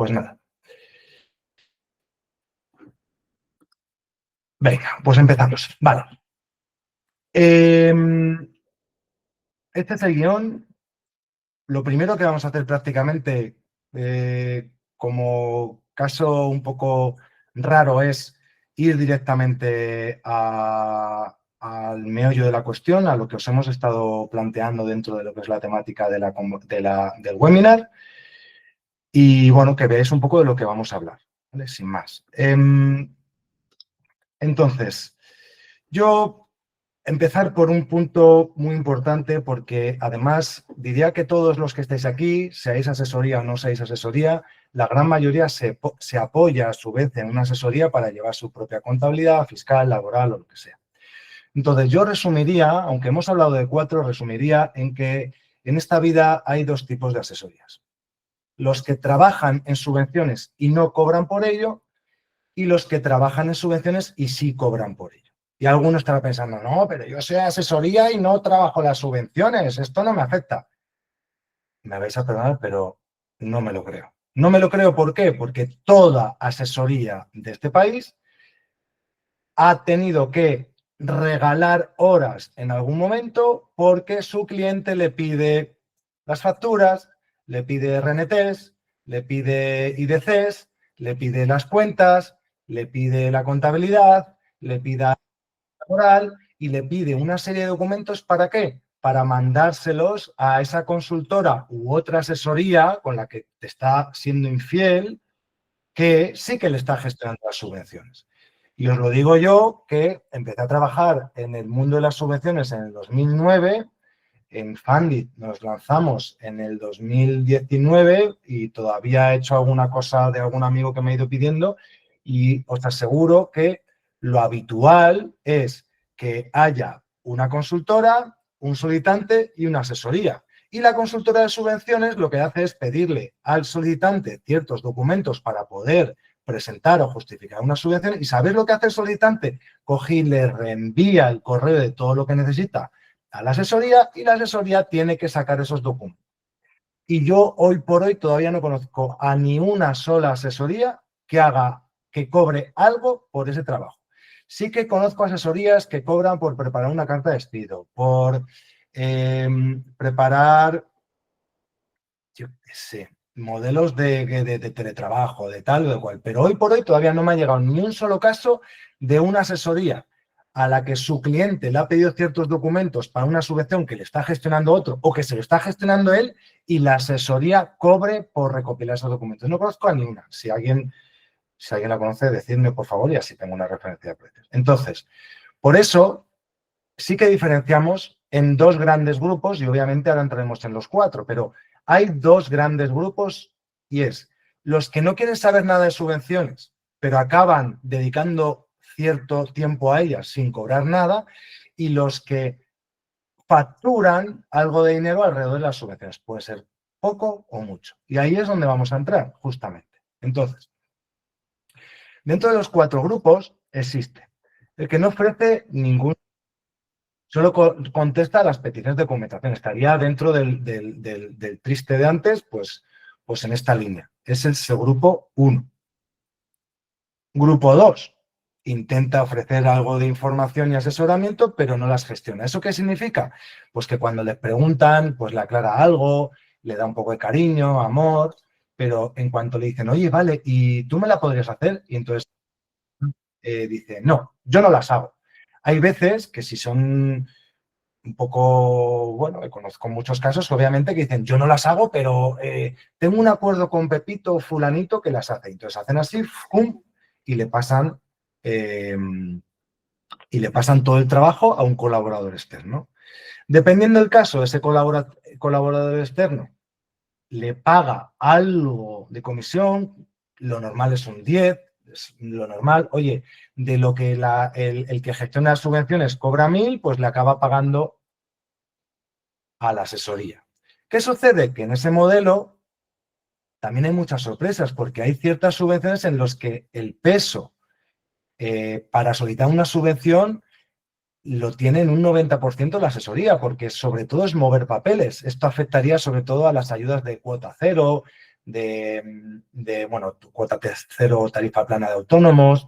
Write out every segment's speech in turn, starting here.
Pues nada. Venga, pues empezamos. Vale. Este es el guión. Lo primero que vamos a hacer prácticamente, como caso un poco raro, es ir directamente al meollo de la cuestión, a lo que os hemos estado planteando dentro de lo que es la temática del webinar. Y bueno, que veáis un poco de lo que vamos a hablar, ¿vale? Sin más. Entonces, yo empezar por un punto muy importante porque además diría que todos los que estáis aquí, seáis asesoría o no seáis asesoría, la gran mayoría se apoya a su vez en una asesoría para llevar su propia contabilidad, fiscal, laboral o lo que sea. Entonces yo resumiría, aunque hemos hablado de 4, resumiría en que en esta vida hay 2 tipos de asesorías. Los que trabajan en subvenciones y no cobran por ello, y los que trabajan en subvenciones y sí cobran por ello. Y alguno estará pensando, no, pero yo soy asesoría y no trabajo las subvenciones, esto no me afecta. Me vais a perdonar, pero no me lo creo. No me lo creo, ¿por qué? Porque toda asesoría de este país ha tenido que regalar horas en algún momento porque su cliente le pide las facturas, le pide RNTs, le pide IDCs, le pide las cuentas, le pide la contabilidad, le pide laboral y le pide una serie de documentos. ¿Para qué? Para mandárselos a esa consultora u otra asesoría con la que te está siendo infiel, que sí que le está gestionando las subvenciones. Y os lo digo yo, que empecé a trabajar en el mundo de las subvenciones en el 2009, en Fundit nos lanzamos en el 2019 y todavía he hecho alguna cosa de algún amigo que me ha ido pidiendo y os aseguro que lo habitual es que haya una consultora, un solicitante y una asesoría. Y la consultora de subvenciones lo que hace es pedirle al solicitante ciertos documentos para poder presentar o justificar una subvención. ¿Y sabéis lo que hace el solicitante? Coge y le reenvía el correo de todo lo que necesita a la asesoría y la asesoría tiene que sacar esos documentos. Y yo hoy por hoy todavía no conozco a ni una sola asesoría que cobre algo por ese trabajo. Sí que conozco asesorías que cobran por preparar una carta de despido, por preparar, yo qué sé, modelos de teletrabajo, de tal o de cual. Pero hoy por hoy todavía no me ha llegado ni un solo caso de una asesoría a la que su cliente le ha pedido ciertos documentos para una subvención que le está gestionando otro o que se lo está gestionando él y la asesoría cobre por recopilar esos documentos. No conozco a ninguna. Si alguien la conoce, decidme por favor y así tengo una referencia de precios. Entonces, por eso sí que diferenciamos en 2 grandes grupos y obviamente ahora entraremos en los 4, pero hay 2 grandes grupos y es los que no quieren saber nada de subvenciones, pero acaban dedicando cierto tiempo a ellas sin cobrar nada y los que facturan algo de dinero alrededor de las subvenciones. Puede ser poco o mucho. Y ahí es donde vamos a entrar, justamente. Entonces, dentro de los 4 grupos existe el que no ofrece ningún, solo contesta a las peticiones de documentación. Estaría dentro del triste de antes, pues en esta línea. Es el grupo 1. Grupo 2. Intenta ofrecer algo de información y asesoramiento, pero no las gestiona. ¿Eso qué significa? Pues que cuando le preguntan, pues le aclara algo, le da un poco de cariño, amor, pero en cuanto le dicen, oye, vale, ¿y tú me la podrías hacer? Y entonces dice, no, yo no las hago. Hay veces que si son un poco, bueno, conozco muchos casos, obviamente, que dicen, yo no las hago, pero tengo un acuerdo con Pepito o fulanito que las hace. Entonces hacen así, ¡fum! Y le pasan todo el trabajo a un colaborador externo. Dependiendo del caso, ese colaborador externo le paga algo de comisión, lo normal es un 10, es lo normal. Oye, de lo que el que gestiona las subvenciones cobra 1.000, pues le acaba pagando a la asesoría. ¿Qué sucede? Que en ese modelo también hay muchas sorpresas, porque hay ciertas subvenciones en las que el peso para solicitar una subvención lo tiene en un 90% la asesoría, porque sobre todo es mover papeles. Esto afectaría sobre todo a las ayudas de cuota cero, bueno, tu cuota cero, tarifa plana de autónomos,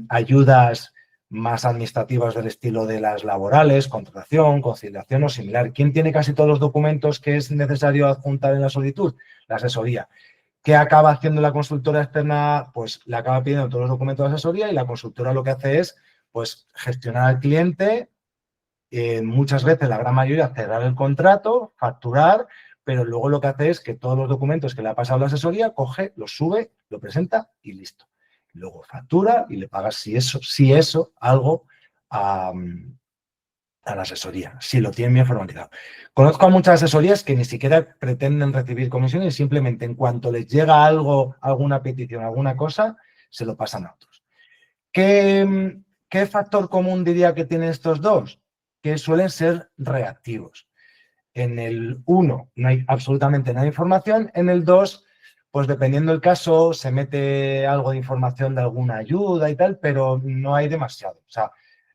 ayudas más administrativas del estilo de las laborales, contratación, conciliación o similar. ¿Quién tiene casi todos los documentos que es necesario adjuntar en la solicitud? La asesoría. ¿Qué acaba haciendo la consultora externa? Pues le acaba pidiendo todos los documentos de asesoría y la consultora lo que hace es pues, gestionar al cliente, muchas veces, la gran mayoría, cerrar el contrato, facturar, pero luego lo que hace es que todos los documentos que le ha pasado la asesoría, coge, los sube, lo presenta y listo. Luego factura y le pagas si eso algo a la asesoría, si lo tienen bien formalizado. Conozco a muchas asesorías que ni siquiera pretenden recibir comisiones, simplemente en cuanto les llega algo, alguna petición, alguna cosa, se lo pasan a otros. ¿Qué factor común diría que tienen estos dos? Que suelen ser reactivos. En el 1 no hay absolutamente nada de información, en el 2, pues dependiendo del caso, se mete algo de información de alguna ayuda y tal, pero no hay demasiado. O sea,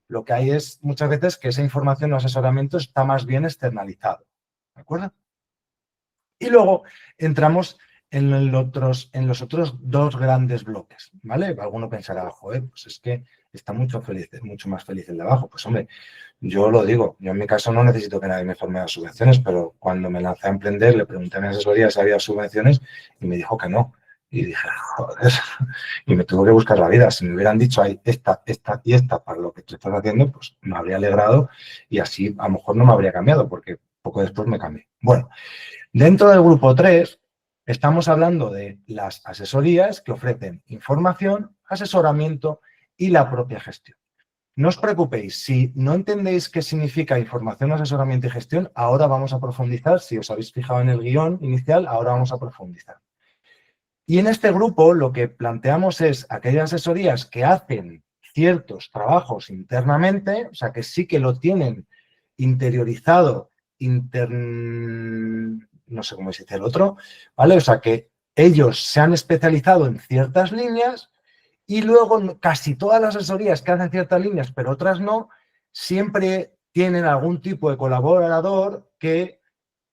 lo que hay es muchas veces que esa información o asesoramiento está más bien externalizado. ¿De acuerdo? Y luego entramos en los otros dos grandes bloques, ¿vale? Alguno pensará, joder, pues es que está mucho más feliz el de abajo. Pues hombre, yo lo digo, yo en mi caso no necesito que nadie me forme las subvenciones, pero cuando me lancé a emprender le pregunté a mi asesoría si había subvenciones y me dijo que no. Y dije, joder, y me tuve que buscar la vida. Si me hubieran dicho, hay esta y esta para lo que tú estás haciendo, pues me habría alegrado y así a lo mejor no me habría cambiado, porque poco después me cambié. Bueno, dentro del grupo 3 estamos hablando de las asesorías que ofrecen información, asesoramiento y la propia gestión. No os preocupéis, si no entendéis qué significa información, asesoramiento y gestión, ahora vamos a profundizar. Si os habéis fijado en el guión inicial, ahora vamos a profundizar. Y en este grupo lo que planteamos es aquellas asesorías que hacen ciertos trabajos internamente, o sea, que sí que lo tienen interiorizado, no sé cómo se dice el otro, ¿vale? O sea, que ellos se han especializado en ciertas líneas y luego casi todas las asesorías que hacen ciertas líneas, pero otras no, siempre tienen algún tipo de colaborador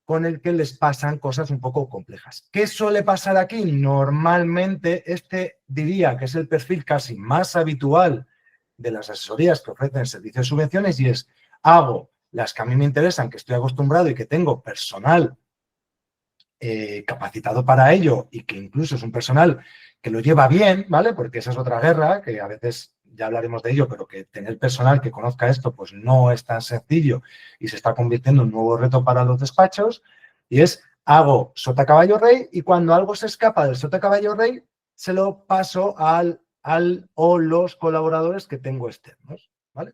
con el que les pasan cosas un poco complejas. ¿Qué suele pasar aquí? Normalmente diría que es el perfil casi más habitual de las asesorías que ofrecen servicios de subvenciones y es, hago las que a mí me interesan, que estoy acostumbrado y que tengo personal capacitado para ello y que incluso es un personal que lo lleva bien, ¿vale? Porque esa es otra guerra, que a veces ya hablaremos de ello, pero que tener personal que conozca esto pues no es tan sencillo y se está convirtiendo en un nuevo reto para los despachos, y es, hago sota caballo rey y cuando algo se escapa del sota caballo rey, se lo paso al o los colaboradores que tengo externos, ¿vale?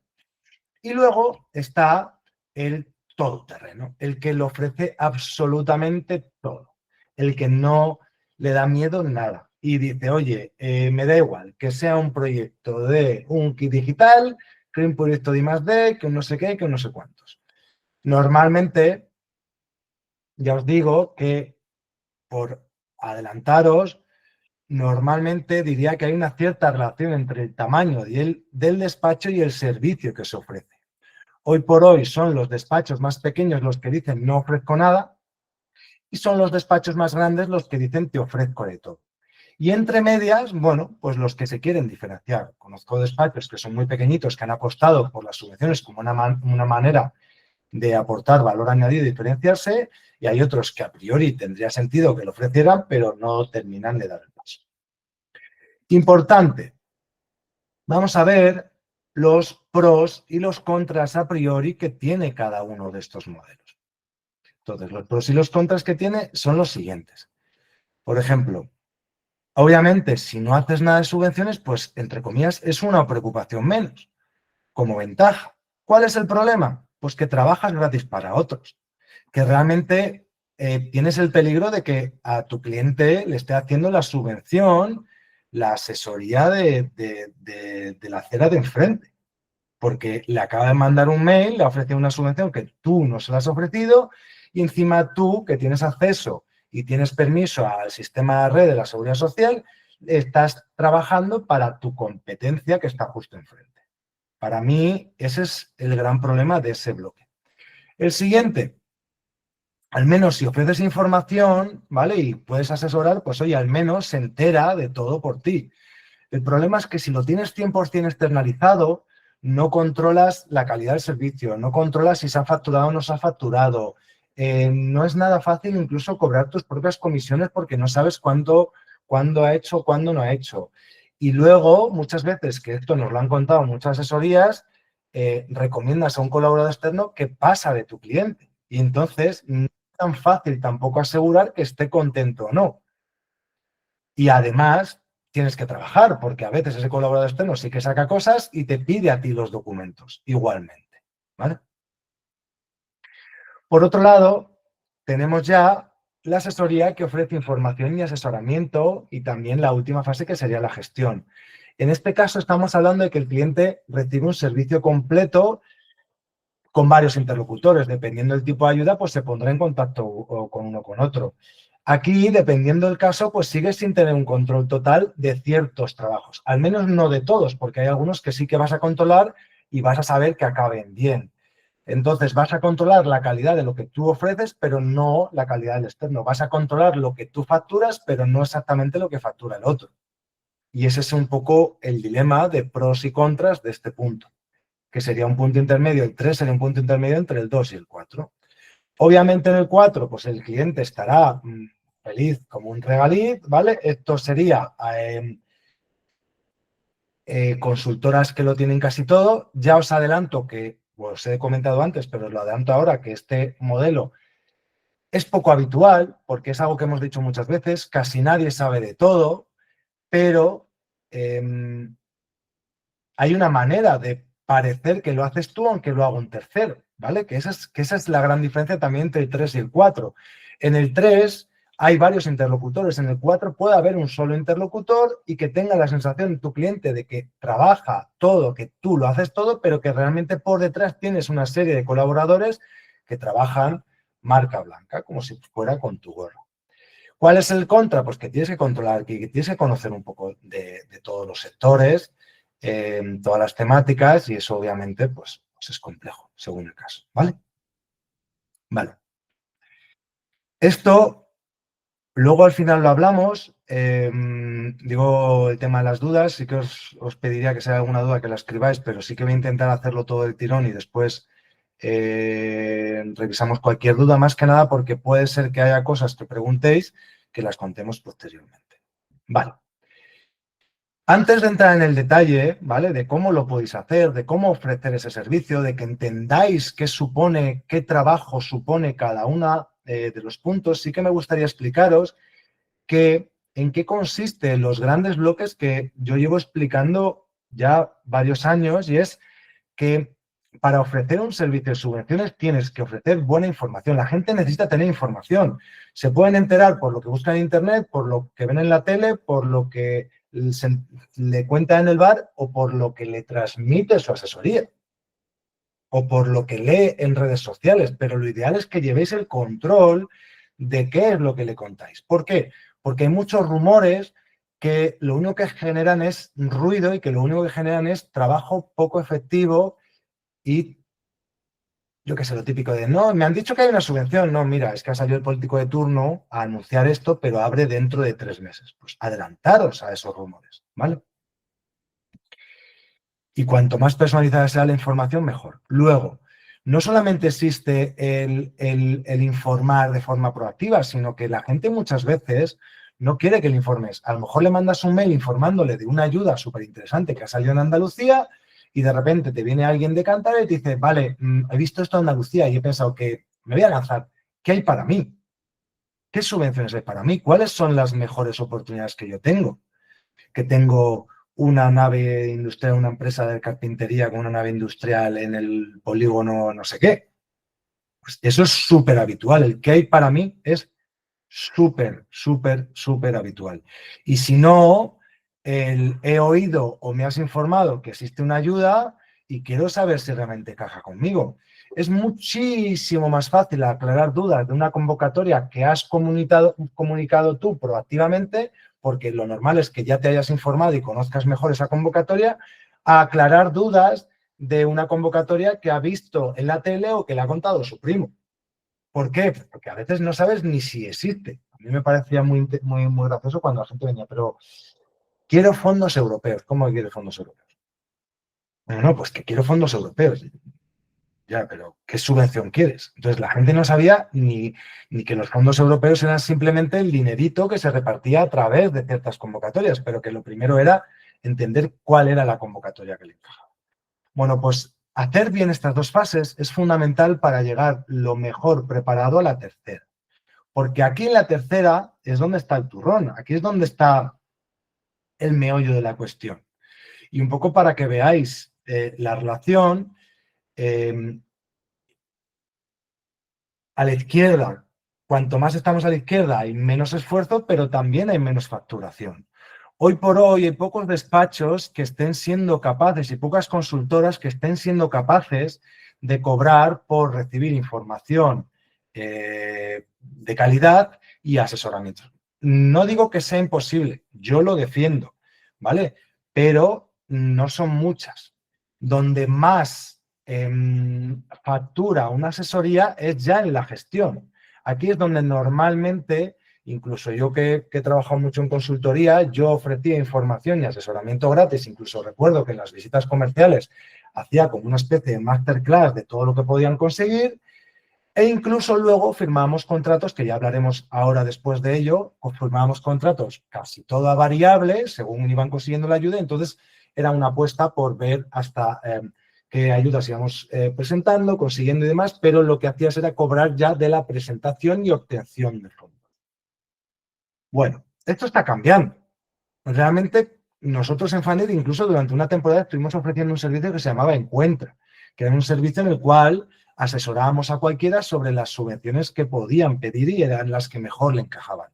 Y luego está el todoterreno, el que lo ofrece absolutamente todo, el que no le da miedo nada y dice, oye, me da igual que sea un proyecto de un kit digital, que un proyecto de I+D, que un no sé qué, que un no sé cuántos. Normalmente, ya os digo que por adelantaros, normalmente diría que hay una cierta relación entre el tamaño del despacho y el servicio que se ofrece. Hoy por hoy son los despachos más pequeños los que dicen no ofrezco nada y son los despachos más grandes los que dicen te ofrezco de todo. Y entre medias, bueno, pues los que se quieren diferenciar. Conozco despachos que son muy pequeñitos, que han apostado por las subvenciones como una manera de aportar valor añadido y diferenciarse, y hay otros que a priori tendría sentido que lo ofrecieran, pero no terminan de dar el paso. Importante, vamos a ver los pros y los contras a priori que tiene cada uno de estos modelos. Entonces, los pros y los contras que tiene son los siguientes. Por ejemplo, obviamente, si no haces nada de subvenciones, pues, entre comillas, es una preocupación menos, como ventaja. ¿Cuál es el problema? Pues que trabajas gratis para otros, que realmente tienes el peligro de que a tu cliente le esté haciendo la subvención, la asesoría de la acera de enfrente, porque le acaba de mandar un mail, le ha ofrecido una subvención que tú no se la has ofrecido y encima tú, que tienes acceso y tienes permiso al sistema de red de la Seguridad Social, estás trabajando para tu competencia que está justo enfrente. Para mí, ese es el gran problema de ese bloque. El siguiente, al menos si ofreces información, ¿vale? Y puedes asesorar, pues oye, al menos se entera de todo por ti. El problema es que si lo tienes 100% externalizado, no controlas la calidad del servicio, no controlas si se ha facturado o no se ha facturado. No es nada fácil incluso cobrar tus propias comisiones porque no sabes cuándo ha hecho, cuándo no ha hecho. Y luego, muchas veces, que esto nos lo han contado muchas asesorías, recomiendas a un colaborador externo que pasa de tu cliente. Y entonces no es tan fácil tampoco asegurar que esté contento o no. Y además tienes que trabajar, porque a veces ese colaborador externo sí que saca cosas y te pide a ti los documentos igualmente. ¿Vale? Por otro lado, tenemos ya la asesoría que ofrece información y asesoramiento y también la última fase que sería la gestión. En este caso estamos hablando de que el cliente recibe un servicio completo con varios interlocutores. Dependiendo del tipo de ayuda, pues se pondrá en contacto con uno o con otro. Aquí, dependiendo del caso, pues sigues sin tener un control total de ciertos trabajos. Al menos no de todos, porque hay algunos que sí que vas a controlar y vas a saber que acaben bien. Entonces, vas a controlar la calidad de lo que tú ofreces, pero no la calidad del externo. Vas a controlar lo que tú facturas, pero no exactamente lo que factura el otro. Y ese es un poco el dilema de pros y contras de este punto, que sería un punto intermedio. El 3 sería un punto intermedio entre el 2 y el 4. Obviamente en el 4, pues el cliente estará feliz como un regalí, ¿vale? Esto sería consultoras que lo tienen casi todo. Ya os adelanto que, os he comentado antes, pero os lo adelanto ahora, que este modelo es poco habitual, porque es algo que hemos dicho muchas veces, casi nadie sabe de todo, pero hay una manera de parecer que lo haces tú aunque lo haga un tercero, ¿vale? Que esa es la gran diferencia también entre el 3 y el 4. En el 3 hay varios interlocutores, en el 4 puede haber un solo interlocutor y que tenga la sensación tu cliente de que trabaja todo, que tú lo haces todo, pero que realmente por detrás tienes una serie de colaboradores que trabajan marca blanca, como si fuera con tu gorro. ¿Cuál es el contra? Pues que tienes que controlar, que tienes que conocer un poco de todos los sectores, todas las temáticas, y eso obviamente pues es complejo, según el caso. ¿Vale? Vale. Esto, luego al final lo hablamos. Digo el tema de las dudas, sí que os pediría que si hay alguna duda que la escribáis, pero sí que voy a intentar hacerlo todo del tirón y después revisamos cualquier duda, más que nada porque puede ser que haya cosas que preguntéis que las contemos posteriormente. Vale. Antes de entrar en el detalle, ¿vale? De cómo lo podéis hacer, de cómo ofrecer ese servicio, de que entendáis qué trabajo supone cada uno de los puntos, sí que me gustaría explicaros en qué consisten los grandes bloques que yo llevo explicando ya varios años, y es que para ofrecer un servicio de subvenciones tienes que ofrecer buena información. La gente necesita tener información. Se pueden enterar por lo que buscan en Internet, por lo que ven en la tele, por lo que le cuenta en el bar o por lo que le transmite su asesoría o por lo que lee en redes sociales. Pero lo ideal es que llevéis el control de qué es lo que le contáis. ¿Por qué? Porque hay muchos rumores que lo único que generan es ruido y que lo único que generan es trabajo poco efectivo y yo qué sé, lo típico de, no, me han dicho que hay una subvención. No, mira, es que ha salido el político de turno a anunciar esto, pero abre dentro de 3 meses. Pues adelantaros a esos rumores, ¿vale? Y cuanto más personalizada sea la información, mejor. Luego, no solamente existe el informar de forma proactiva, sino que la gente muchas veces no quiere que le informes. A lo mejor le mandas un mail informándole de una ayuda súper interesante que ha salido en Andalucía y de repente te viene alguien de Cantabria y te dice, vale, he visto esto en Andalucía y he pensado que me voy a lanzar. ¿Qué hay para mí? ¿Qué subvenciones hay para mí? ¿Cuáles son las mejores oportunidades que yo tengo? Que tengo una nave industrial, una empresa de carpintería con una nave industrial en el polígono no sé qué. Pues eso es súper habitual. El que hay para mí es súper, súper, súper habitual. Y si no, he oído o me has informado que existe una ayuda y quiero saber si realmente caja conmigo. Es muchísimo más fácil aclarar dudas de una convocatoria que has comunicado tú proactivamente, porque lo normal es que ya te hayas informado y conozcas mejor esa convocatoria, a aclarar dudas de una convocatoria que ha visto en la tele o que le ha contado su primo. ¿Por qué? Pues porque a veces no sabes ni si existe. A mí me parecía muy gracioso cuando la gente venía, pero quiero fondos europeos. ¿Cómo que quiero fondos europeos? No, pues que quiero fondos europeos. Ya, pero ¿qué subvención quieres? Entonces la gente no sabía ni que los fondos europeos eran simplemente el dinerito que se repartía a través de ciertas convocatorias, pero que lo primero era entender cuál era la convocatoria que le encajaba. Bueno, pues hacer bien estas dos fases es fundamental para llegar lo mejor preparado a la tercera. Porque aquí en la tercera es donde está el turrón, aquí es donde está el meollo de la cuestión. Y un poco para que veáis la relación, a la izquierda, cuanto más estamos a la izquierda hay menos esfuerzo, pero también hay menos facturación. Hoy por hoy hay pocos despachos que estén siendo capaces y pocas consultoras que estén siendo capaces de cobrar por recibir información de calidad y asesoramiento. No digo que sea imposible, yo lo defiendo, ¿vale? Pero no son muchas. Donde más factura una asesoría es ya en la gestión. Aquí es donde normalmente, incluso yo que he trabajado mucho en consultoría, yo ofrecía información y asesoramiento gratis. Incluso recuerdo que en las visitas comerciales hacía como una especie de masterclass de todo lo que podían conseguir. E incluso luego firmábamos contratos, que ya hablaremos ahora después de ello, firmábamos contratos casi todo a variable, según iban consiguiendo la ayuda. Entonces era una apuesta por ver hasta qué ayudas íbamos presentando, consiguiendo y demás, pero lo que hacías era cobrar ya de la presentación y obtención de fondos. Bueno, esto está cambiando. Realmente nosotros en Faned incluso durante una temporada estuvimos ofreciendo un servicio que se llamaba Encuentra, que era un servicio en el cual asesorábamos a cualquiera sobre las subvenciones que podían pedir y eran las que mejor le encajaban.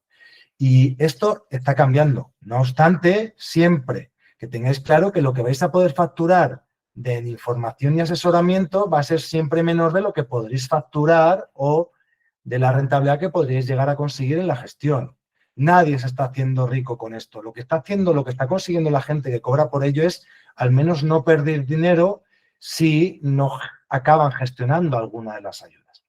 Y esto está cambiando. No obstante, siempre que tengáis claro que lo que vais a poder facturar de información y asesoramiento va a ser siempre menor de lo que podréis facturar o de la rentabilidad que podríais llegar a conseguir en la gestión. Nadie se está haciendo rico con esto. Lo que está consiguiendo la gente que cobra por ello es al menos no perder dinero si no acaban gestionando alguna de las ayudas.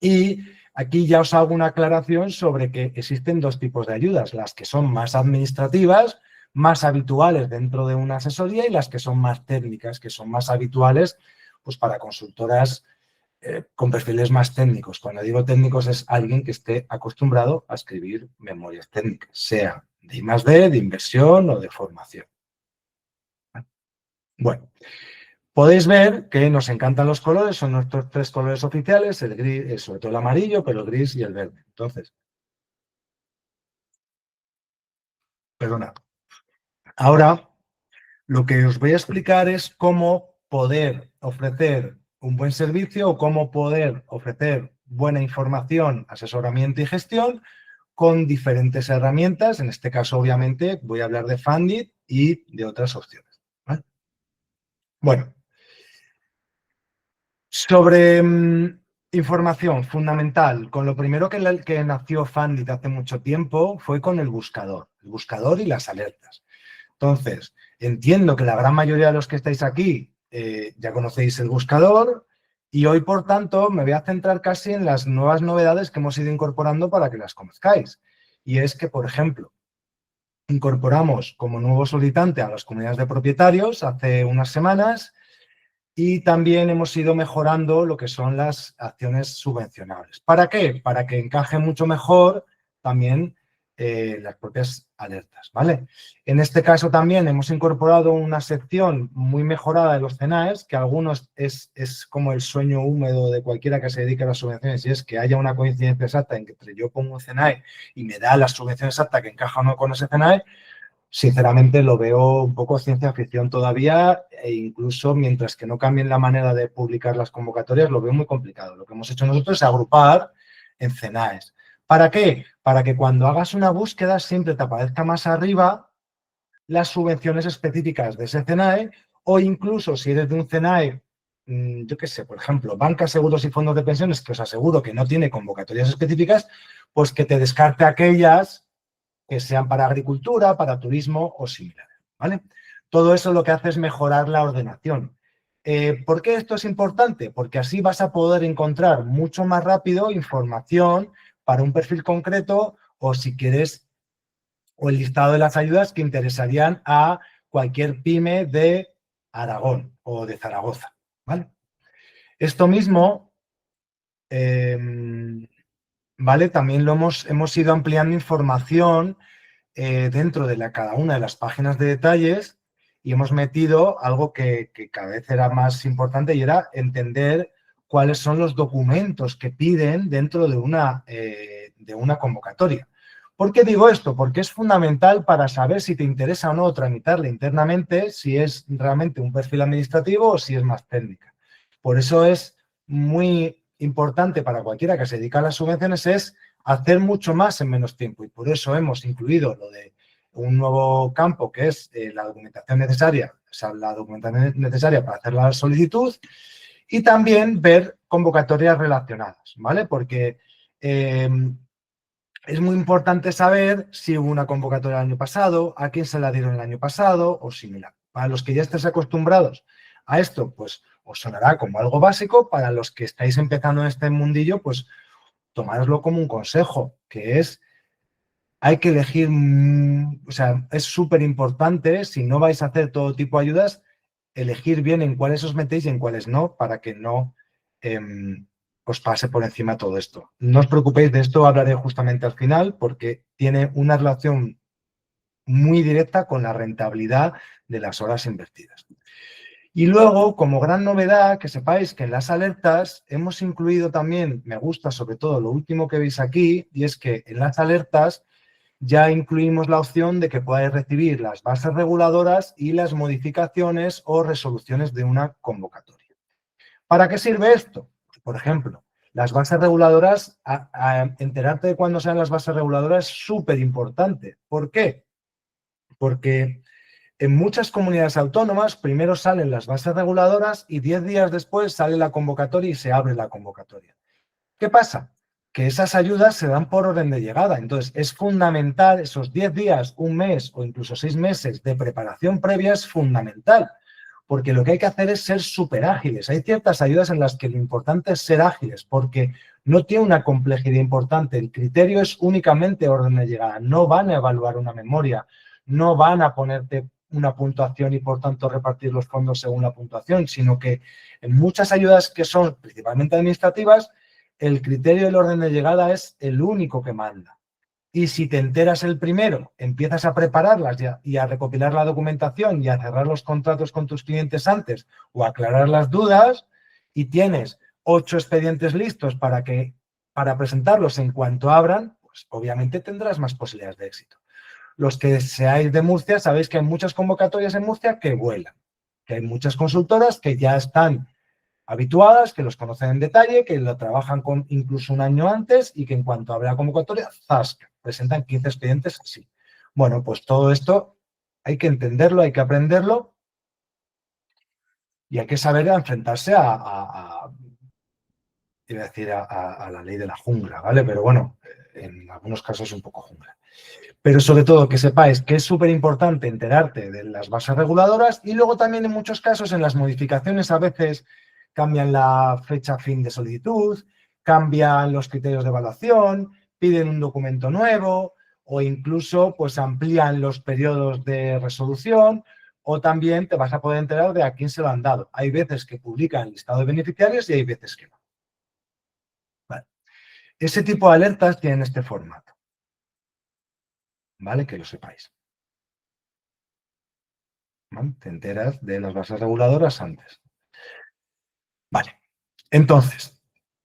Y aquí ya os hago una aclaración sobre que existen dos tipos de ayudas, las que son más administrativas, más habituales dentro de una asesoría, y las que son más técnicas, que son más habituales pues, para consultoras con perfiles más técnicos. Cuando digo técnicos es alguien que esté acostumbrado a escribir memorias técnicas, sea de I+D, de inversión o de formación. Bueno, podéis ver que nos encantan los colores, son nuestros tres colores oficiales, el gris, sobre todo el amarillo, pero el gris y el verde. Entonces, perdona. Ahora, lo que os voy a explicar es cómo poder ofrecer un buen servicio o cómo poder ofrecer buena información, asesoramiento y gestión con diferentes herramientas. En este caso, obviamente, voy a hablar de Fundit y de otras opciones. ¿Vale? Bueno, sobre información fundamental, con lo primero que nació Fundit hace mucho tiempo fue con el buscador y las alertas. Entonces, entiendo que la gran mayoría de los que estáis aquí ya conocéis el buscador y hoy, por tanto, me voy a centrar casi en las nuevas novedades que hemos ido incorporando para que las conozcáis. Y es que, por ejemplo, incorporamos como nuevo solicitante a las comunidades de propietarios hace unas semanas y también hemos ido mejorando lo que son las acciones subvencionables. ¿Para qué? Para que encaje mucho mejor también las propias alertas, ¿vale? En este caso también hemos incorporado una sección muy mejorada de los CENAES, que algunos es como el sueño húmedo de cualquiera que se dedique a las subvenciones, y es que haya una coincidencia exacta en que yo pongo un CENAE y me da la subvención exacta que encaja o no con ese CENAE. Sinceramente lo veo un poco ciencia ficción todavía e incluso mientras que no cambien la manera de publicar las convocatorias lo veo muy complicado. Lo que hemos hecho nosotros es agrupar en CENAES. ¿Para qué? Para que cuando hagas una búsqueda siempre te aparezca más arriba las subvenciones específicas de ese CENAE o incluso si eres de un CENAE, yo qué sé, por ejemplo, banca, seguros y fondos de pensiones, que os aseguro que no tiene convocatorias específicas, pues que te descarte aquellas que sean para agricultura, para turismo o similares, ¿vale? Todo eso lo que hace es mejorar la ordenación. ¿Por qué esto es importante? Porque así vas a poder encontrar mucho más rápido información para un perfil concreto o si quieres, o el listado de las ayudas que interesarían a cualquier pyme de Aragón o de Zaragoza, ¿vale? Esto mismo, ¿vale? También hemos ido ampliando información dentro de cada una de las páginas de detalles y hemos metido algo que cada vez era más importante y era entender cuáles son los documentos que piden dentro de una convocatoria. ¿Por qué digo esto? Porque es fundamental para saber si te interesa o no tramitarle internamente, si es realmente un perfil administrativo o si es más técnica. Por eso es muy importante para cualquiera que se dedica a las subvenciones es hacer mucho más en menos tiempo y por eso hemos incluido lo de un nuevo campo que es la documentación necesaria, o sea, la documentación necesaria para hacer la solicitud y también ver convocatorias relacionadas, ¿vale? Porque es muy importante saber si hubo una convocatoria el año pasado, a quién se la dieron el año pasado o similar. Para los que ya estéis acostumbrados a esto, pues os sonará como algo básico. Para los que estáis empezando en este mundillo, pues tomároslo como un consejo, que es, hay que elegir, o sea, es súper importante, si no vais a hacer todo tipo de ayudas, elegir bien en cuáles os metéis y en cuáles no, para que no os pase por encima todo esto. No os preocupéis, de esto hablaré justamente al final, porque tiene una relación muy directa con la rentabilidad de las horas invertidas. Y luego, como gran novedad, que sepáis que en las alertas hemos incluido también, me gusta sobre todo lo último que veis aquí, y es que en las alertas ya incluimos la opción de que podáis recibir las bases reguladoras y las modificaciones o resoluciones de una convocatoria. ¿Para qué sirve esto? Por ejemplo, las bases reguladoras, enterarte de cuándo sean las bases reguladoras es súper importante. ¿Por qué? Porque en muchas comunidades autónomas primero salen las bases reguladoras y 10 días después sale la convocatoria y se abre la convocatoria. ¿Qué pasa? Que esas ayudas se dan por orden de llegada. Entonces, es fundamental esos 10 días, un mes o incluso 6 meses de preparación previa es fundamental, porque lo que hay que hacer es ser súper ágiles. Hay ciertas ayudas en las que lo importante es ser ágiles, porque no tiene una complejidad importante. El criterio es únicamente orden de llegada. No van a evaluar una memoria, no van a ponerte una puntuación y, por tanto, repartir los fondos según la puntuación, sino que en muchas ayudas que son principalmente administrativas, el criterio del orden de llegada es el único que manda. Y si te enteras el primero, empiezas a prepararlas y a recopilar la documentación y a cerrar los contratos con tus clientes antes o a aclarar las dudas y tienes 8 expedientes listos para presentarlos en cuanto abran, pues obviamente tendrás más posibilidades de éxito. Los que seáis de Murcia sabéis que hay muchas convocatorias en Murcia que vuelan, que hay muchas consultoras que ya están habituadas, que los conocen en detalle, que lo trabajan con incluso un año antes y que en cuanto abre la convocatoria, ¡zasca!, presentan 15 expedientes así. Bueno, pues todo esto hay que entenderlo, hay que aprenderlo y hay que saber enfrentarse iba a decir, a la ley de la jungla, ¿vale? Pero bueno, en algunos casos un poco jungla. Pero sobre todo que sepáis que es súper importante enterarte de las bases reguladoras y luego también en muchos casos en las modificaciones a veces cambian la fecha fin de solicitud, cambian los criterios de evaluación, piden un documento nuevo o incluso pues amplían los periodos de resolución o también te vas a poder enterar de a quién se lo han dado. Hay veces que publican el listado de beneficiarios y hay veces que no. Vale. Ese tipo de alertas tienen este formato. ¿Vale? Que lo sepáis. ¿Vale? Te enteras de las bases reguladoras antes. Vale. Entonces,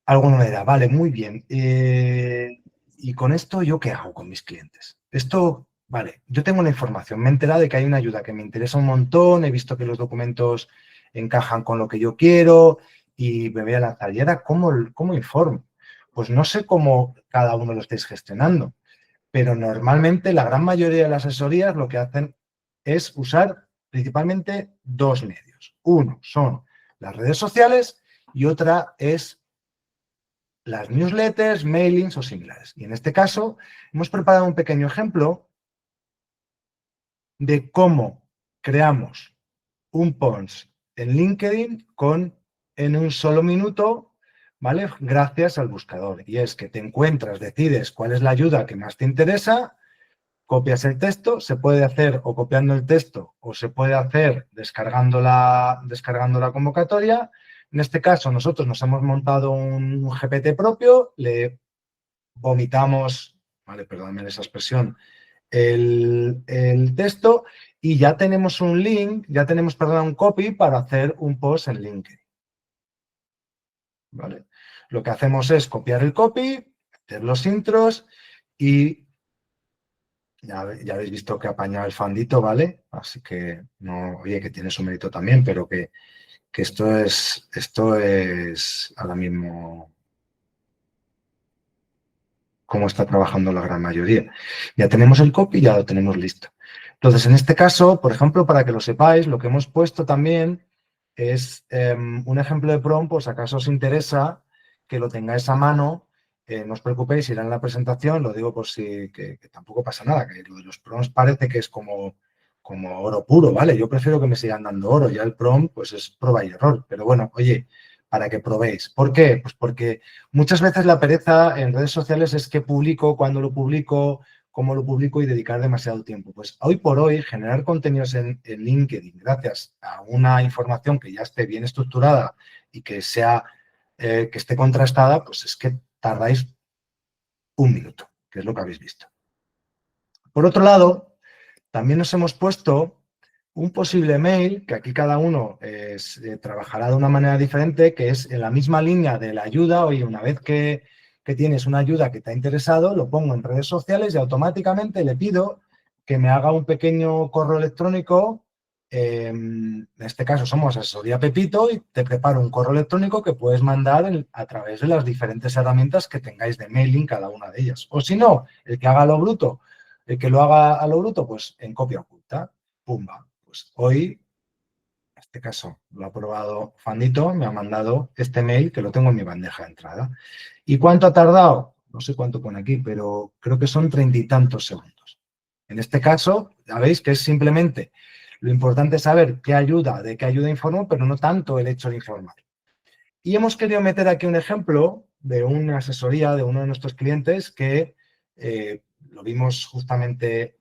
alguno me dirá, vale, muy bien. ¿Y con esto yo qué hago con mis clientes? Esto, vale, yo tengo la información, me he enterado de que hay una ayuda que me interesa un montón, he visto que los documentos encajan con lo que yo quiero y me voy a lanzar. ¿Y ahora cómo informo? Pues no sé cómo cada uno lo estáis gestionando, pero normalmente la gran mayoría de las asesorías lo que hacen es usar principalmente 2 medios. Uno son las redes sociales y otra es las newsletters, mailings o similares. Y en este caso hemos preparado un pequeño ejemplo de cómo creamos un post en LinkedIn en un solo minuto, ¿vale? Gracias al buscador. Y es que te encuentras, decides cuál es la ayuda que más te interesa, copias el texto, se puede hacer o copiando el texto o se puede hacer descargando la convocatoria. En este caso, nosotros nos hemos montado un GPT propio, le vomitamos, vale, perdóname esa expresión, el texto y ya tenemos un link, ya tenemos, perdón, un copy para hacer un post en LinkedIn. ¿Vale? Lo que hacemos es copiar el copy, hacer los intros y ya habéis visto que ha apañado el fandito, ¿vale? Así que, no, oye, que tiene su mérito también, pero que esto es ahora mismo cómo está trabajando la gran mayoría. Ya tenemos el copy, ya lo tenemos listo. Entonces, en este caso, por ejemplo, para que lo sepáis, lo que hemos puesto también es un ejemplo de prompt, pues acaso os interesa que lo tengáis a mano. No os preocupéis, irá en la presentación, lo digo por si que tampoco pasa nada, que lo de los prompts parece que es como oro puro, ¿vale? Yo prefiero que me sigan dando oro, ya el prompt pues es prueba y error, pero bueno, oye, para que probéis. ¿Por qué? Pues porque muchas veces la pereza en redes sociales es que publico, cuándo lo publico, cómo lo publico y dedicar demasiado tiempo. Pues hoy por hoy, generar contenidos en LinkedIn, gracias a una información que ya esté bien estructurada y que sea, que esté contrastada, pues es que tardáis un minuto, que es lo que habéis visto. Por otro lado, también nos hemos puesto un posible mail, que aquí cada uno trabajará de una manera diferente, que es en la misma línea de la ayuda. Oye, una vez que tienes una ayuda que te ha interesado, lo pongo en redes sociales y automáticamente le pido que me haga un pequeño correo electrónico. En este caso somos Asesoría Pepito y te preparo un correo electrónico que puedes mandar a través de las diferentes herramientas que tengáis de mailing cada una de ellas. O si no, el que haga lo bruto, el que lo haga a lo bruto, pues en copia oculta. Pumba. Pues hoy, en este caso, lo ha probado Fandito, me ha mandado este mail que lo tengo en mi bandeja de entrada. ¿Y cuánto ha tardado? No sé cuánto pone aquí, pero creo que son 30 y tantos segundos. En este caso, ya veis que es simplemente lo importante es saber qué ayuda, de qué ayuda informo, pero no tanto el hecho de informar. Y hemos querido meter aquí un ejemplo de una asesoría de uno de nuestros clientes que lo vimos justamente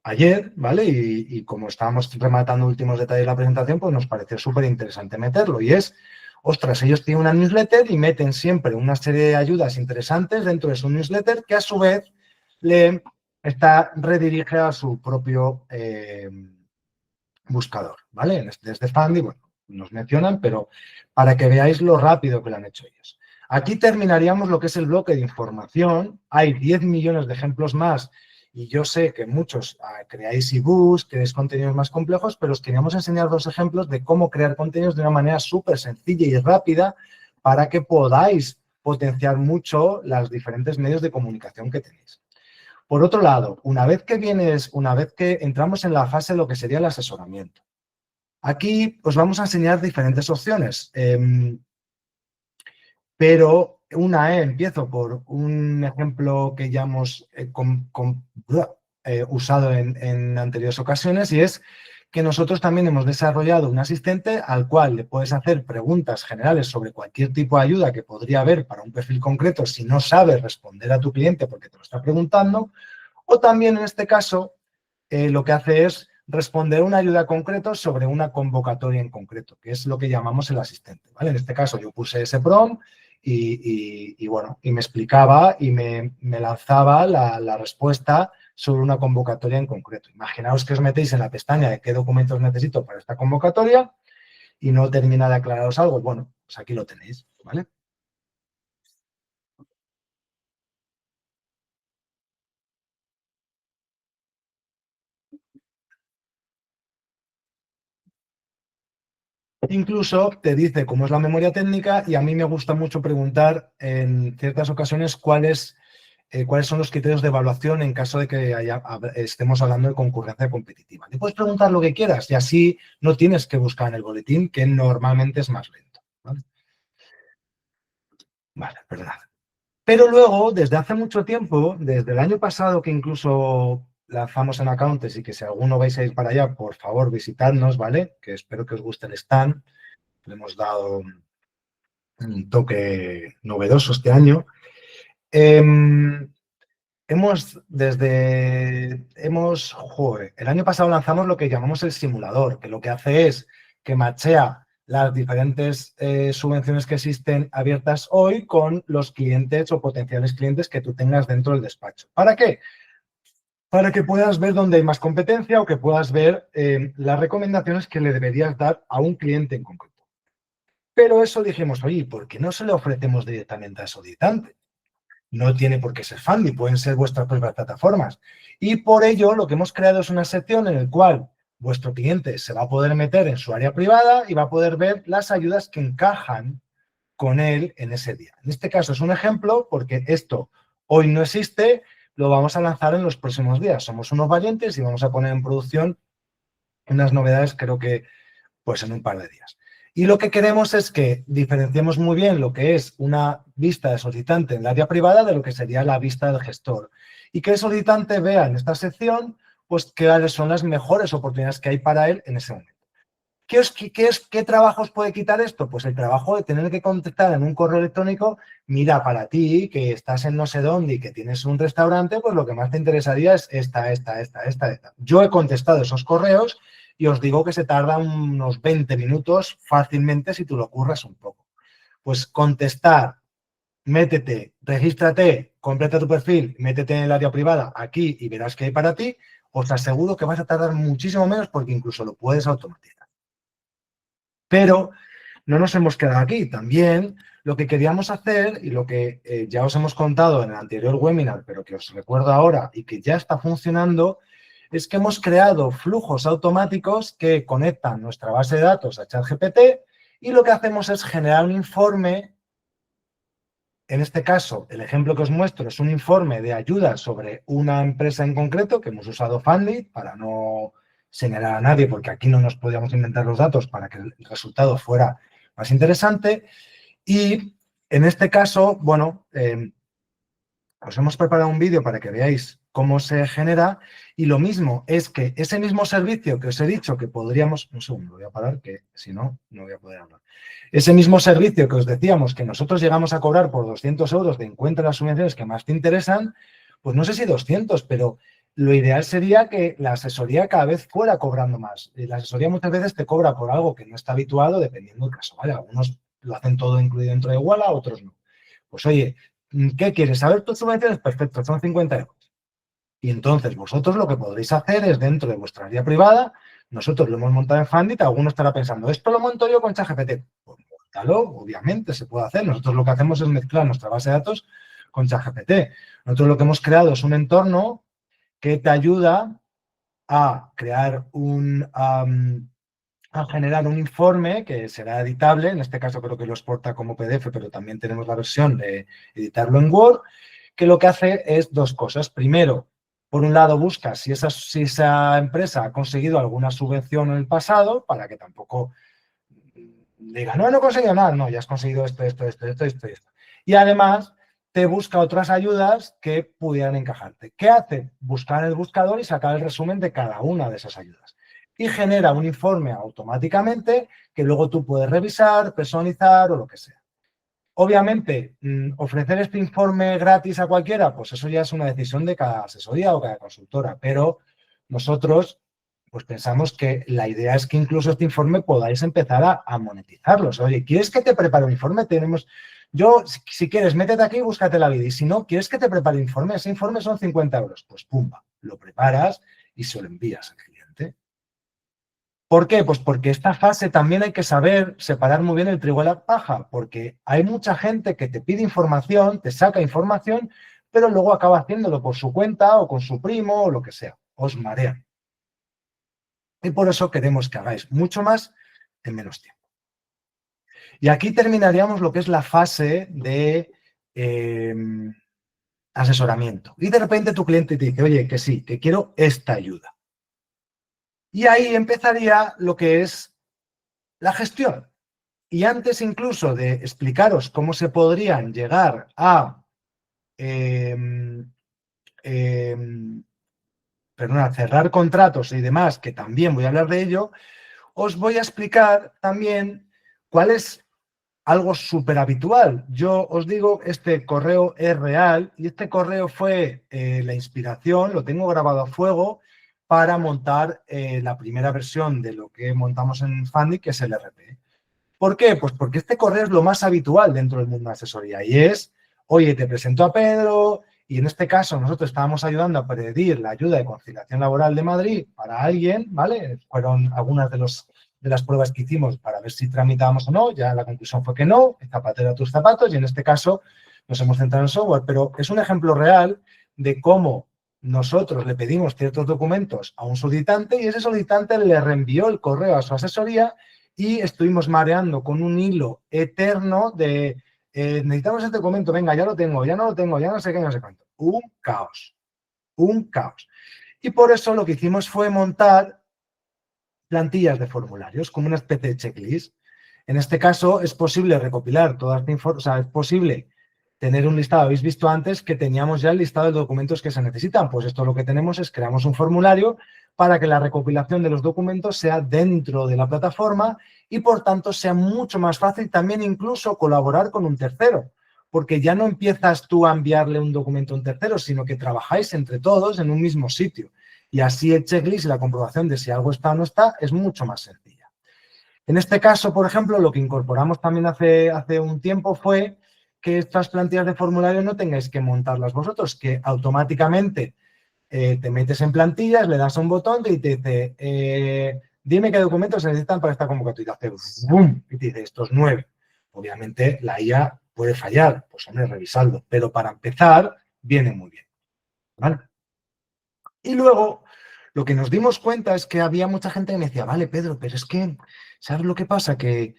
ayer, ¿vale? Y como estábamos rematando últimos detalles de la presentación, pues nos pareció súper interesante meterlo. Y es, ostras, ellos tienen una newsletter y meten siempre una serie de ayudas interesantes dentro de su newsletter que a su vez le redirige a su propio buscador, ¿vale? Desde Fandy, bueno, nos mencionan, pero para que veáis lo rápido que lo han hecho ellos. Aquí terminaríamos lo que es el bloque de información. Hay 10 millones de ejemplos más y yo sé que muchos creáis ebooks, creáis contenidos más complejos, pero os queríamos enseñar dos ejemplos de cómo crear contenidos de una manera súper sencilla y rápida para que podáis potenciar mucho los diferentes medios de comunicación que tenéis. Por otro lado, una vez que entramos en la fase de lo que sería el asesoramiento, aquí os vamos a enseñar diferentes opciones, pero empiezo por un ejemplo que ya hemos usado en anteriores ocasiones y es que nosotros también hemos desarrollado un asistente al cual le puedes hacer preguntas generales sobre cualquier tipo de ayuda que podría haber para un perfil concreto si no sabes responder a tu cliente porque te lo está preguntando. O también, en este caso, lo que hace es responder una ayuda concreta sobre una convocatoria en concreto, que es lo que llamamos el asistente, ¿vale? En este caso, yo puse ese prompt bueno, y me explicaba y me lanzaba la respuesta sobre una convocatoria en concreto. Imaginaos que os metéis en la pestaña de qué documentos necesito para esta convocatoria y no termina de aclararos algo. Bueno, pues aquí lo tenéis, ¿vale? Incluso te dice cómo es la memoria técnica y a mí me gusta mucho preguntar en ciertas ocasiones cuáles son los criterios de evaluación en caso de que estemos hablando de concurrencia competitiva. Te puedes preguntar lo que quieras y así no tienes que buscar en el boletín, que normalmente es más lento. Vale, vale, verdad. Pero luego, desde hace mucho tiempo, desde el año pasado que incluso lanzamos en Accountes y que si alguno vais a ir para allá, por favor, visitadnos, ¿vale? Que espero que os guste el stand. Le hemos dado un toque novedoso este año. El año pasado lanzamos lo que llamamos el simulador, que lo que hace es que machea las diferentes subvenciones que existen abiertas hoy con los clientes o potenciales clientes que tú tengas dentro del despacho. ¿Para qué? Para que puedas ver dónde hay más competencia o que puedas ver las recomendaciones que le deberías dar a un cliente en concreto. Pero eso dijimos, oye, ¿por qué no se le ofrecemos directamente a ese auditante? No tiene por qué ser Fundly, pueden ser vuestras propias plataformas. Y por ello lo que hemos creado es una sección en la cual vuestro cliente se va a poder meter en su área privada y va a poder ver las ayudas que encajan con él en ese día. En este caso es un ejemplo porque esto hoy no existe, lo vamos a lanzar en los próximos días. Somos unos valientes y vamos a poner en producción unas novedades, creo que pues en un par de días. Y lo que queremos es que diferenciemos muy bien lo que es una vista de solicitante en el área privada de lo que sería la vista del gestor. Y que el solicitante vea en esta sección pues cuáles son las mejores oportunidades que hay para él en ese momento. ¿Qué trabajos puede quitar esto? Pues el trabajo de tener que contestar en un correo electrónico, mira, para ti, que estás en no sé dónde y que tienes un restaurante, pues lo que más te interesaría es esta. Yo he contestado esos correos y os digo que se tarda unos 20 minutos fácilmente si tú lo curras un poco. Pues contestar, métete, regístrate, completa tu perfil, métete en el área privada aquí y verás qué hay para ti. Os aseguro que vas a tardar muchísimo menos porque incluso lo puedes automatizar. Pero no nos hemos quedado aquí. También lo que queríamos hacer y lo que ya os hemos contado en el anterior webinar, pero que os recuerdo ahora y que ya está funcionando, es que hemos creado flujos automáticos que conectan nuestra base de datos a ChatGPT y lo que hacemos es generar un informe. En este caso, el ejemplo que os muestro es un informe de ayuda sobre una empresa en concreto que hemos usado Fundly para no señalar a nadie, porque aquí no nos podíamos inventar los datos para que el resultado fuera más interesante. Y en este caso, bueno, os hemos preparado un vídeo para que veáis cómo se genera y lo mismo es que ese mismo servicio que os he dicho que podríamos... Un segundo, voy a parar que si no, no voy a poder hablar. Ese mismo servicio que os decíamos que nosotros llegamos a cobrar por 200 euros de encuentra las subvenciones que más te interesan, pues no sé si 200, pero lo ideal sería que la asesoría cada vez fuera cobrando más. La asesoría muchas veces te cobra por algo que no está habituado dependiendo del caso, ¿vale? Algunos lo hacen todo incluido dentro de Iguala, otros no. Pues oye, ¿qué quieres? ¿Saber tus subvenciones? Perfecto, son 50 euros. Y entonces vosotros lo que podréis hacer es dentro de vuestra área privada, nosotros lo hemos montado en Fundit, alguno estará pensando, ¿esto lo monto yo con ChatGPT? Pues móntalo, obviamente se puede hacer. Nosotros lo que hacemos es mezclar nuestra base de datos con ChatGPT. Nosotros lo que hemos creado es un entorno que te ayuda a crear a generar un informe que será editable, en este caso creo que lo exporta como PDF, pero también tenemos la versión de editarlo en Word, que lo que hace es dos cosas. Primero, por un lado, busca si esa empresa ha conseguido alguna subvención en el pasado, para que tampoco diga, no he conseguido nada, no, ya has conseguido esto. Y además, te busca otras ayudas que pudieran encajarte. ¿Qué hace? Buscar en el buscador y sacar el resumen de cada una de esas ayudas. Y genera un informe automáticamente que luego tú puedes revisar, personalizar o lo que sea. Obviamente, ofrecer este informe gratis a cualquiera, pues eso ya es una decisión de cada asesoría o cada consultora, pero nosotros pues pensamos que la idea es que incluso este informe podáis empezar a monetizarlos. Oye, ¿quieres que te prepare un informe? Si quieres, métete aquí y búscate la vida. Y si no, ¿quieres que te prepare un informe? Ese informe son 50 euros. Pues pumba, lo preparas y se lo envías al cliente. ¿Por qué? Pues porque esta fase también hay que saber separar muy bien el trigo de la paja, porque hay mucha gente que te pide información, te saca información, pero luego acaba haciéndolo por su cuenta o con su primo o lo que sea. Os marean. Y por eso queremos que hagáis mucho más en menos tiempo. Y aquí terminaríamos lo que es la fase de asesoramiento. Y de repente tu cliente te dice, oye, que sí, que quiero esta ayuda. Y ahí empezaría lo que es la gestión. Y antes incluso de explicaros cómo se podrían llegar a cerrar contratos y demás, que también voy a hablar de ello, os voy a explicar también cuál es algo súper habitual. Yo os digo, este correo es real y este correo fue la inspiración, lo tengo grabado a fuego para montar la primera versión de lo que montamos en Fundy, que es el RP. ¿Por qué? Pues porque este correo es lo más habitual dentro del mundo de asesoría y es, oye, te presento a Pedro y en este caso nosotros estábamos ayudando a pedir la ayuda de conciliación laboral de Madrid para alguien, ¿vale? Fueron algunas de las pruebas que hicimos para ver si tramitábamos o no, ya la conclusión fue que no, zapatero a tus zapatos y en este caso nos hemos centrado en software, pero es un ejemplo real de cómo nosotros le pedimos ciertos documentos a un solicitante y ese solicitante le reenvió el correo a su asesoría y estuvimos mareando con un hilo eterno de necesitamos este documento, venga, ya lo tengo, ya no lo tengo, ya no sé qué, no sé cuánto. Un caos, un caos. Y por eso lo que hicimos fue montar plantillas de formularios como una especie de checklist. En este caso es posible recopilar todas las información, o sea, es posible tener un listado. Habéis visto antes que teníamos ya el listado de documentos que se necesitan. Pues esto lo que tenemos es creamos un formulario para que la recopilación de los documentos sea dentro de la plataforma y, por tanto, sea mucho más fácil también incluso colaborar con un tercero, porque ya no empiezas tú a enviarle un documento a un tercero, sino que trabajáis entre todos en un mismo sitio. Y así el checklist y la comprobación de si algo está o no está es mucho más sencilla. En este caso, por ejemplo, lo que incorporamos también hace un tiempo fue que estas plantillas de formulario no tengáis que montarlas vosotros, que automáticamente te metes en plantillas, le das a un botón y te dice, dime qué documentos se necesitan para esta convocatoria. Te hace ¡bum! Y te dice, estos 9. Obviamente la IA puede fallar, pues hombre, revisadlo. Pero para empezar, viene muy bien. ¿Vale? Y luego, lo que nos dimos cuenta es que había mucha gente que me decía, vale, Pedro, pero es que, ¿sabes lo que pasa? Que,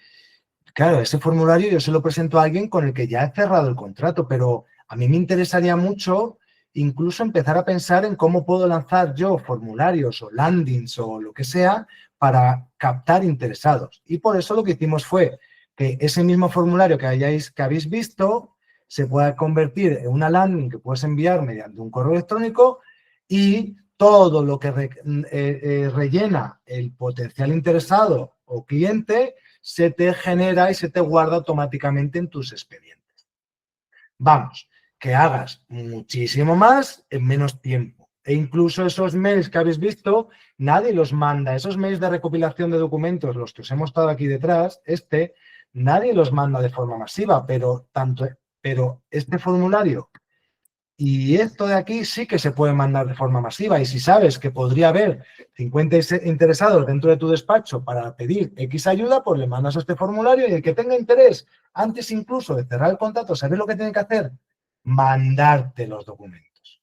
claro, ese formulario yo se lo presento a alguien con el que ya he cerrado el contrato, pero a mí me interesaría mucho incluso empezar a pensar en cómo puedo lanzar yo formularios o landings o lo que sea para captar interesados. Y por eso lo que hicimos fue que ese mismo formulario que habéis visto se pueda convertir en una landing que puedes enviar mediante un correo electrónico y todo lo que rellena el potencial interesado o cliente se te genera y se te guarda automáticamente en tus expedientes. Vamos, que hagas muchísimo más en menos tiempo. E incluso esos mails que habéis visto, nadie los manda. Esos mails de recopilación de documentos, los que os he mostrado aquí detrás, nadie los manda de forma masiva, pero este formulario y esto de aquí sí que se puede mandar de forma masiva. Y si sabes que podría haber 50 interesados dentro de tu despacho para pedir X ayuda, pues le mandas este formulario y el que tenga interés, antes incluso de cerrar el contrato, ¿sabes lo que tiene que hacer? Mandarte los documentos.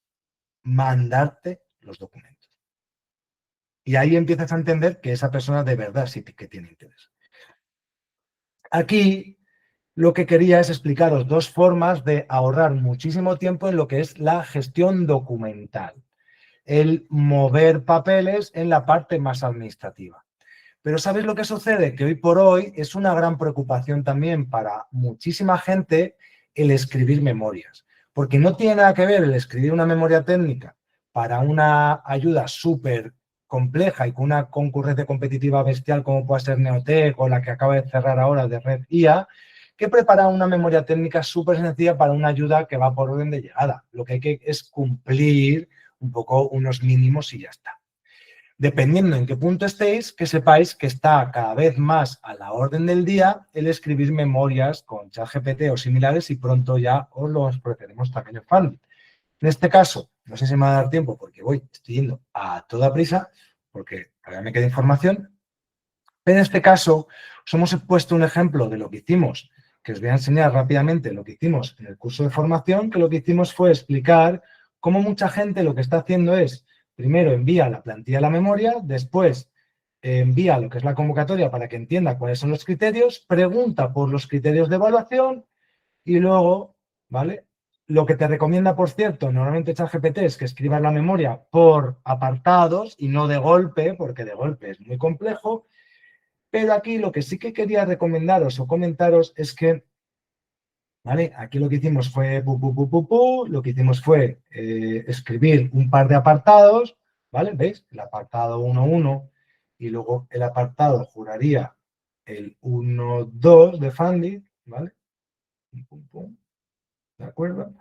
Mandarte los documentos. Y ahí empiezas a entender que esa persona de verdad sí que tiene interés. Aquí lo que quería es explicaros dos formas de ahorrar muchísimo tiempo en lo que es la gestión documental, el mover papeles en la parte más administrativa. Pero ¿sabéis lo que sucede? Que hoy por hoy es una gran preocupación también para muchísima gente el escribir memorias, porque no tiene nada que ver el escribir una memoria técnica para una ayuda súper compleja y con una concurrencia competitiva bestial como puede ser Neotec o la que acaba de cerrar ahora de Red IA, que prepara una memoria técnica súper sencilla para una ayuda que va por orden de llegada. Lo que hay que es cumplir un poco unos mínimos y ya está. Dependiendo en qué punto estéis, que sepáis que está cada vez más a la orden del día el escribir memorias con ChatGPT o similares y pronto ya os los ofreceremos también en Fundy. En este caso, no sé si me va a dar tiempo porque estoy yendo a toda prisa porque todavía me queda información, pero en este caso os hemos puesto un ejemplo de lo que hicimos, que os voy a enseñar rápidamente lo que hicimos en el curso de formación, que lo que hicimos fue explicar cómo mucha gente lo que está haciendo es, primero envía la plantilla a la memoria, después envía lo que es la convocatoria para que entienda cuáles son los criterios, pregunta por los criterios de evaluación y luego, ¿vale? Lo que te recomienda, por cierto, normalmente ChatGPT es que escribas la memoria por apartados y no de golpe, porque de golpe es muy complejo. Pero aquí lo que sí que quería recomendaros o comentaros es que, ¿vale? Aquí lo que hicimos fue lo que hicimos fue escribir un par de apartados, ¿vale? ¿Veis? El apartado 1.1 y luego el apartado juraría el 1.2 de Fundit, ¿vale? Pum, pum, pum, ¿de acuerdo?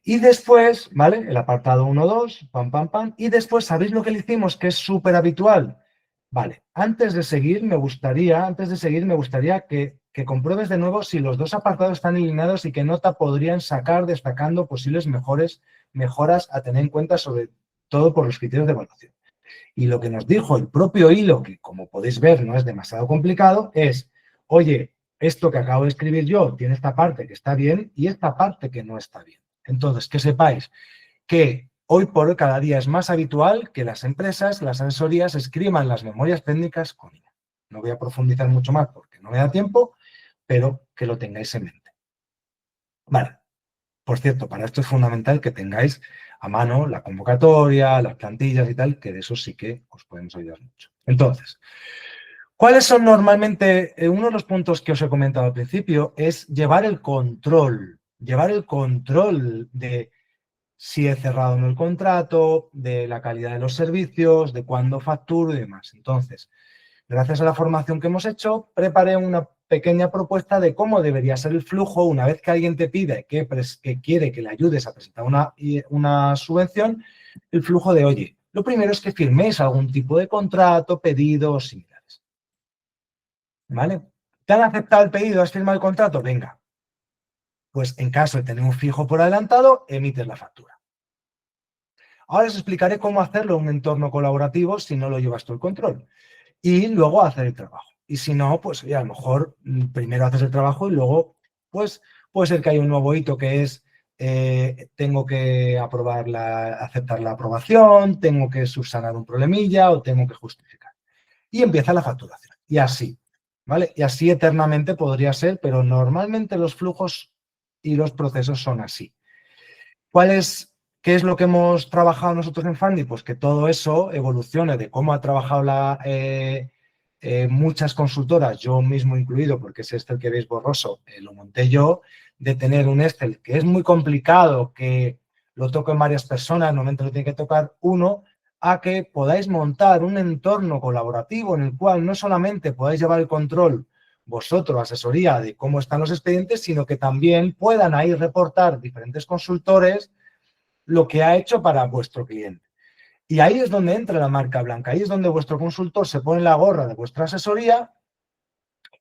Y después, ¿vale? El apartado 1.2, pam, pam, pam. Y después, ¿sabéis lo que le hicimos? Que es súper habitual. Vale, antes de seguir, me gustaría que compruebes de nuevo si los dos apartados están alineados y qué nota podrían sacar destacando posibles mejoras a tener en cuenta, sobre todo por los criterios de evaluación. Y lo que nos dijo el propio hilo, que como podéis ver no es demasiado complicado, es, oye, esto que acabo de escribir yo tiene esta parte que está bien y esta parte que no está bien. Entonces, que sepáis que hoy por hoy cada día es más habitual que las empresas, las asesorías escriban las memorias técnicas con IA. No voy a profundizar mucho más porque no me da tiempo, pero que lo tengáis en mente. Vale. Por cierto, para esto es fundamental que tengáis a mano la convocatoria, las plantillas y tal, que de eso sí que os podemos ayudar mucho. Entonces, ¿cuáles son normalmente, uno de los puntos que os he comentado al principio es llevar el control de si he cerrado o no el contrato, de la calidad de los servicios, de cuándo facturo y demás. Entonces, gracias a la formación que hemos hecho, preparé una pequeña propuesta de cómo debería ser el flujo una vez que alguien te pide que quiere que le ayudes a presentar una subvención, el flujo de, oye, lo primero es que firméis algún tipo de contrato, pedido o similares. ¿Vale? ¿Te han aceptado el pedido? ¿Has firmado el contrato? Venga. Pues en caso de tener un fijo por adelantado, emites la factura. Ahora os explicaré cómo hacerlo en un entorno colaborativo si no lo llevas tú el control. Y luego hacer el trabajo. Y si no, pues oye, a lo mejor primero haces el trabajo y luego, pues puede ser que haya un nuevo hito que es tengo que aceptar la aprobación, tengo que subsanar un problemilla o tengo que justificar. Y empieza la facturación. Y así, ¿vale? Y así eternamente podría ser, pero normalmente los flujos y los procesos son así. ¿Qué es lo que hemos trabajado nosotros en Fandi? Pues que todo eso evolucione de cómo ha trabajado muchas consultoras, yo mismo incluido, porque es este el que veis borroso, lo monté yo, de tener un Excel que es muy complicado, que lo toquen varias personas, normalmente lo tiene que tocar uno, a que podáis montar un entorno colaborativo en el cual no solamente podáis llevar el control vosotros, asesoría de cómo están los expedientes, sino que también puedan ahí reportar diferentes consultores lo que ha hecho para vuestro cliente. Y ahí es donde entra la marca blanca, ahí es donde vuestro consultor se pone la gorra de vuestra asesoría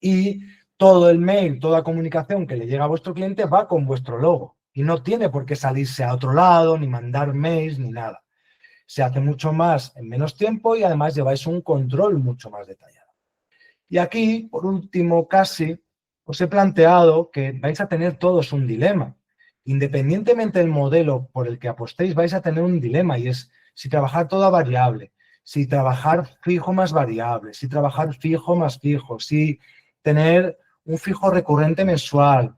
y todo el mail, toda comunicación que le llega a vuestro cliente va con vuestro logo y no tiene por qué salirse a otro lado, ni mandar mails, ni nada. Se hace mucho más en menos tiempo y además lleváis un control mucho más detallado. Y aquí, por último, casi, os he planteado que vais a tener todos un dilema. Independientemente del modelo por el que apostéis, vais a tener un dilema y es si trabajar toda variable, si trabajar fijo más variable, si trabajar fijo más fijo, si tener un fijo recurrente mensual,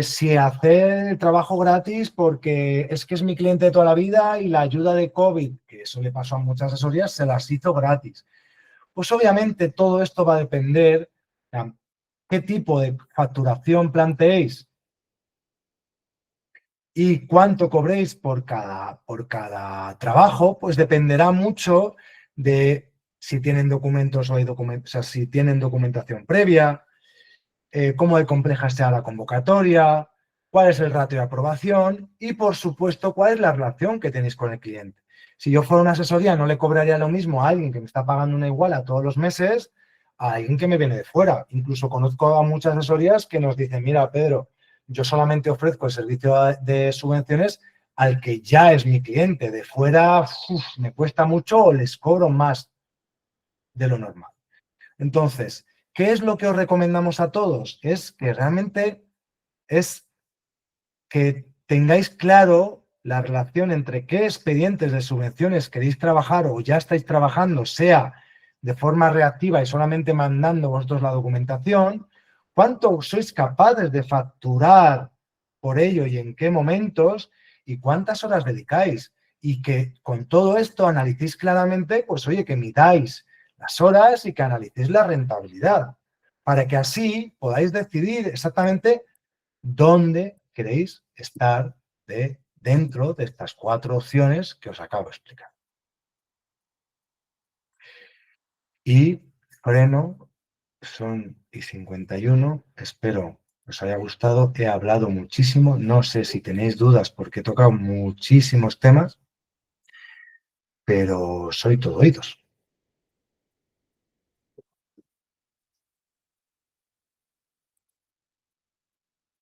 si hacer el trabajo gratis porque es que es mi cliente de toda la vida y la ayuda de COVID, que eso le pasó a muchas asesorías, se las hizo gratis. Pues obviamente todo esto va a depender de qué tipo de facturación planteéis y cuánto cobréis por cada trabajo, pues dependerá mucho de si tienen documentos o hay documentos, o sea, si tienen documentación previa, cómo de compleja sea la convocatoria, cuál es el ratio de aprobación y, por supuesto, cuál es la relación que tenéis con el cliente. Si yo fuera una asesoría, no le cobraría lo mismo a alguien que me está pagando una iguala todos los meses a alguien que me viene de fuera. Incluso conozco a muchas asesorías que nos dicen, mira, Pedro, yo solamente ofrezco el servicio de subvenciones al que ya es mi cliente. De fuera me cuesta mucho o les cobro más de lo normal. Entonces, ¿qué es lo que os recomendamos a todos? Es que realmente es que tengáis claro la relación entre qué expedientes de subvenciones queréis trabajar o ya estáis trabajando, sea de forma reactiva y solamente mandando vosotros la documentación, cuánto sois capaces de facturar por ello y en qué momentos y cuántas horas dedicáis. Y que con todo esto analicéis claramente, pues oye, que midáis las horas y que analicéis la rentabilidad, para que así podáis decidir exactamente dónde queréis estar dentro de estas 4 opciones que os acabo de explicar. y freno, son y 51, espero que os haya gustado, he hablado muchísimo, no sé si tenéis dudas porque he tocado muchísimos temas, pero soy todo oídos.